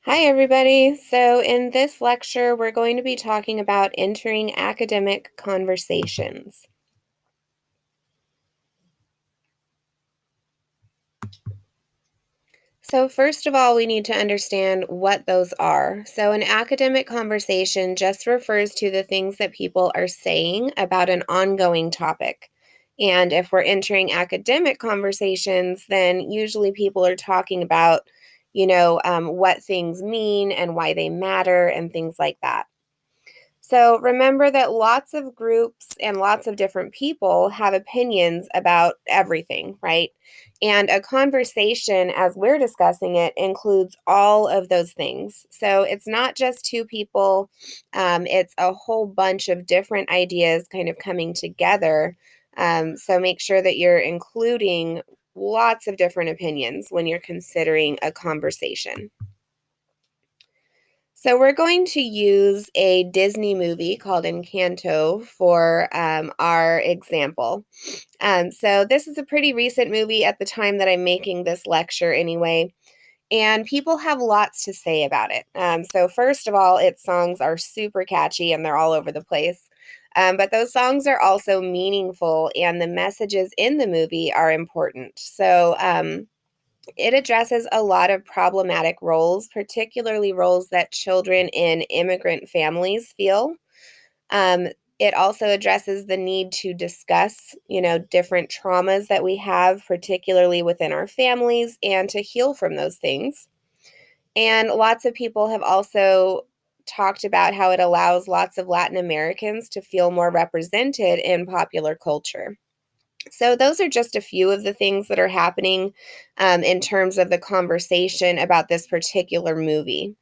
Hi, everybody. So, in this lecture, we're going to be talking about entering academic conversations. So, first of all, we need to understand what those are. So, an academic conversation just refers to the things that people are saying about an ongoing topic. And if we're entering academic conversations, then usually people are talking about, what things mean and why they matter and things like that. So remember that lots of groups and lots of different people have opinions about everything, right? And a conversation, as we're discussing it, includes all of those things. So it's not just two people, it's a whole bunch of different ideas kind of coming together. So make sure that you're including lots of different opinions when you're considering a conversation. So we're going to use a Disney movie called Encanto for our example. So this is a pretty recent movie at the time that I'm making this lecture anyway, and people have lots to say about it. So first of all, its songs are super catchy and they're all over the place. But those songs are also meaningful and the messages in the movie are important. So it addresses a lot of problematic roles, particularly roles that children in immigrant families feel. Um, it also addresses the need to discuss, different traumas that we have, particularly within our families, and to heal from those things. And lots of people have also talked about how it allows lots of Latin Americans to feel more represented in popular culture. So, those are just a few of the things that are happening in terms of the conversation about this particular movie.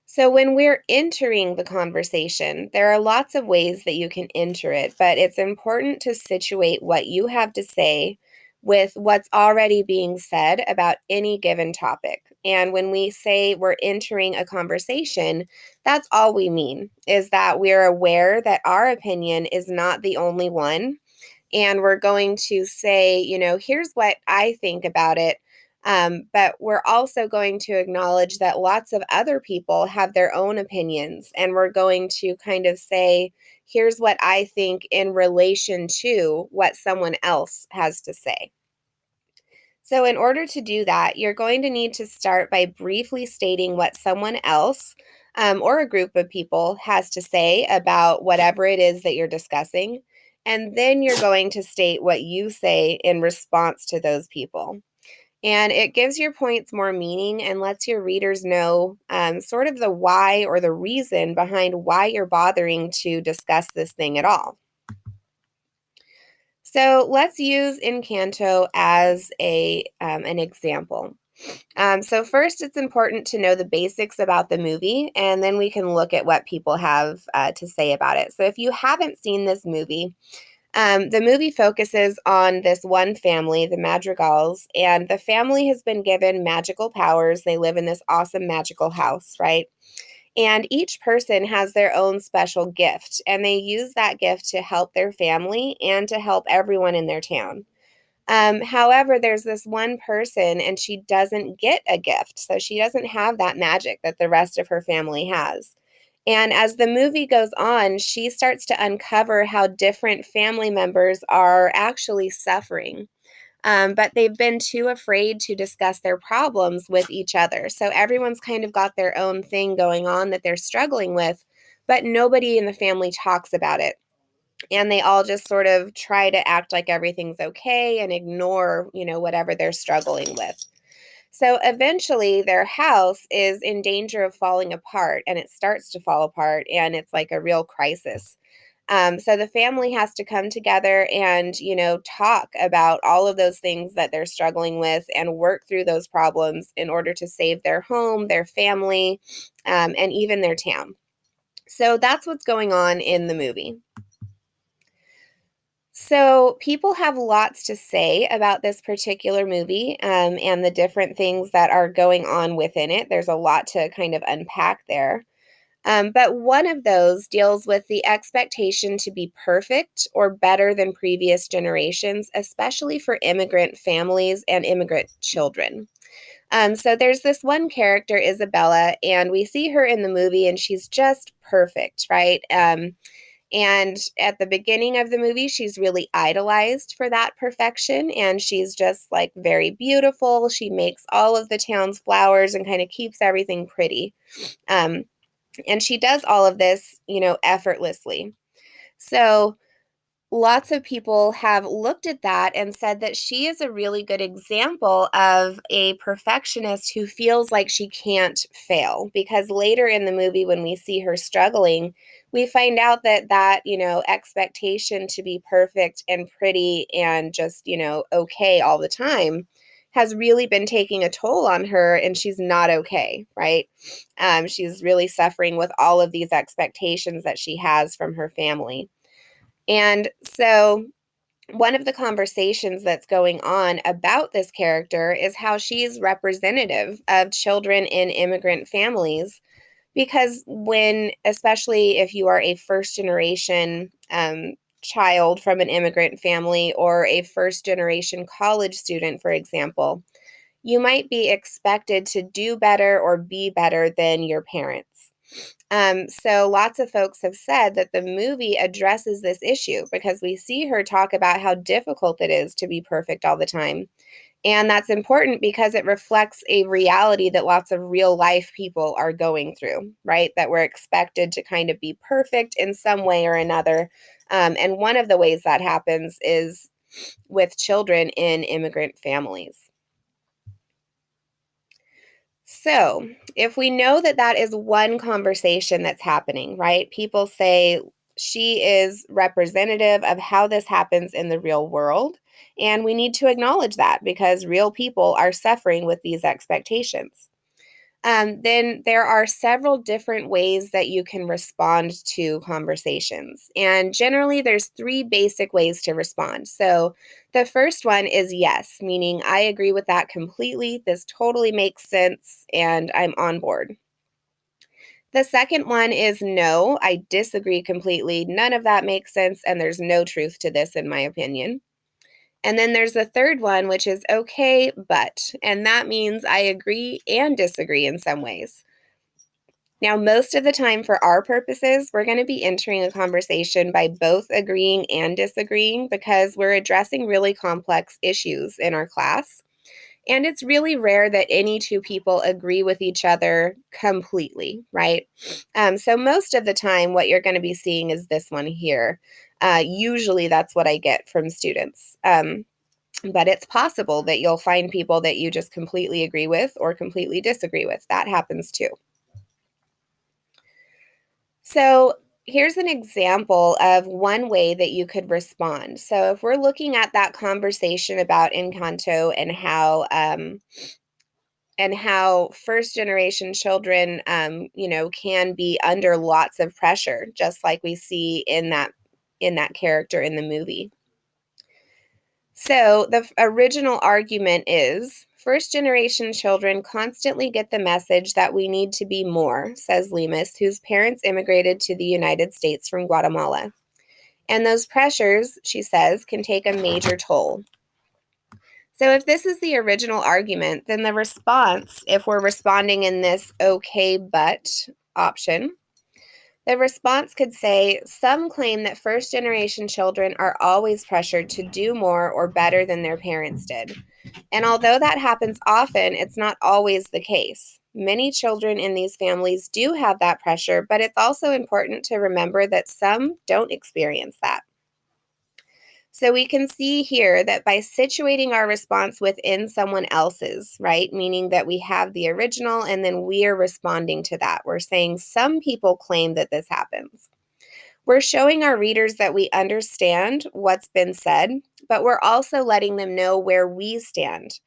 So, when we're entering the conversation, there are lots of ways that you can enter it, but it's important to situate what you have to say with what's already being said about any given topic. And when we say we're entering a conversation, that's all we mean is that we're aware that our opinion is not the only one and we're going to say, here's what I think about it. But we're also going to acknowledge that lots of other people have their own opinions, and we're going to kind of say, here's what I think in relation to what someone else has to say. So, in order to do that, you're going to need to start by briefly stating what someone else or a group of people has to say about whatever it is that you're discussing. And then you're going to state what you say in response to those people. And it gives your points more meaning and lets your readers know sort of the why or the reason behind why you're bothering to discuss this thing at all. So let's use Encanto as an example. So first, it's important to know the basics about the movie, and then we can look at what people have to say about it. So if you haven't seen this movie, the movie focuses on this one family, the Madrigals, and the family has been given magical powers. They live in this awesome magical house, right? And each person has their own special gift, and they use that gift to help their family and to help everyone in their town. However, there's this one person, and she doesn't get a gift. So she doesn't have that magic that the rest of her family has. And as the movie goes on, she starts to uncover how different family members are actually suffering. But they've been too afraid to discuss their problems with each other. So everyone's kind of got their own thing going on that they're struggling with, but nobody in the family talks about it. And they all just sort of try to act like everything's okay and ignore, whatever they're struggling with. So eventually their house is in danger of falling apart, and it starts to fall apart, and it's like a real crisis. So the family has to come together and, talk about all of those things that they're struggling with and work through those problems in order to save their home, their family, and even their town. So that's what's going on in the movie. So, people have lots to say about this particular movie and the different things that are going on within it. There's a lot to kind of unpack there. But one of those deals with the expectation to be perfect or better than previous generations, especially for immigrant families and immigrant children. So there's this one character, Isabella, and we see her in the movie, and she's just perfect, right? And at the beginning of the movie, she's really idolized for that perfection. And she's just like very beautiful. She makes all of the town's flowers and kind of keeps everything pretty. Um, and she does all of this, effortlessly. So lots of people have looked at that and said that she is a really good example of a perfectionist who feels like she can't fail, because later in the movie when we see her struggling, we find out that expectation to be perfect and pretty and just okay all the time has really been taking a toll on her, and she's not okay, right? She's really suffering with all of these expectations that she has from her family. And so, one of the conversations that's going on about this character is how she's representative of children in immigrant families. Because especially if you are a first generation child from an immigrant family, or a first generation college student, for example, you might be expected to do better or be better than your parents. So lots of folks have said that the movie addresses this issue, because we see her talk about how difficult it is to be perfect all the time. And that's important because it reflects a reality that lots of real life people are going through, right? That we're expected to kind of be perfect in some way or another. And one of the ways that happens is with children in immigrant families. So, if we know that that is one conversation that's happening, right? People say she is representative of how this happens in the real world. And we need to acknowledge that, because real people are suffering with these expectations. Then there are several different ways that you can respond to conversations. And generally, there's three basic ways to respond. So the first one is yes, meaning I agree with that completely. This totally makes sense, and I'm on board. The second one is no, I disagree completely. None of that makes sense, and there's no truth to this, in my opinion. And then there's the third one, which is okay, but, and that means I agree and disagree in some ways. Now, most of the time, for our purposes, we're going to be entering a conversation by both agreeing and disagreeing, because we're addressing really complex issues in our class. And it's really rare that any two people agree with each other completely, right? So most of the time, what you're going to be seeing is this one here. Usually, that's what I get from students. But it's possible that you'll find people that you just completely agree with or completely disagree with. That happens too. So here's an example of one way that you could respond. So if we're looking at that conversation about Encanto and how first generation children, can be under lots of pressure, just like we see in that character in the movie. So the original argument is first generation children constantly get the message that we need to be more, says Lemus, whose parents immigrated to the United States from Guatemala. And those pressures, she says, can take a major toll. So if this is the original argument, then the response, if we're responding in this okay but option, the response could say, some claim that first generation children are always pressured to do more or better than their parents did. And although that happens often, it's not always the case. Many children in these families do have that pressure, but it's also important to remember that some don't experience that. So we can see here that by situating our response within someone else's, right, meaning that we have the original and then we are responding to that. We're saying some people claim that this happens. We're showing our readers that we understand what's been said, but we're also letting them know where we stand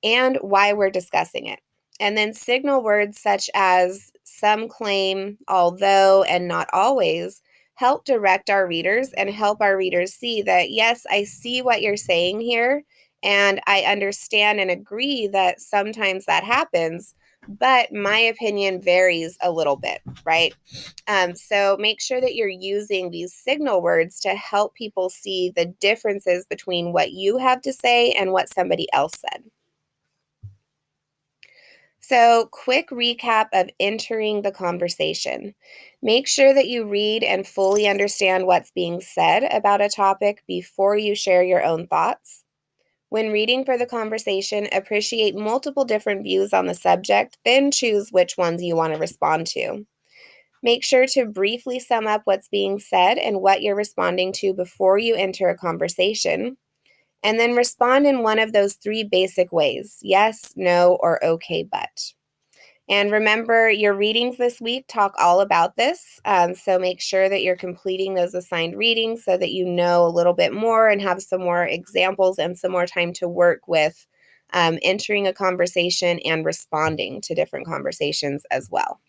and why we're discussing it. And then signal words such as some claim, although, and not always help direct our readers and help our readers see that, yes, I see what you're saying here, and I understand and agree that sometimes that happens, but my opinion varies a little bit, right? So make sure that you're using these signal words to help people see the differences between what you have to say and what somebody else said. So, quick recap of entering the conversation. Make sure that you read and fully understand what's being said about a topic before you share your own thoughts. When reading for the conversation, appreciate multiple different views on the subject, then choose which ones you want to respond to. Make sure to briefly sum up what's being said and what you're responding to before you enter a conversation. And then respond in one of those three basic ways: yes, no, or okay, but. And remember, your readings this week talk all about this. So make sure that you're completing those assigned readings so that you know a little bit more and have some more examples and some more time to work with entering a conversation and responding to different conversations as well.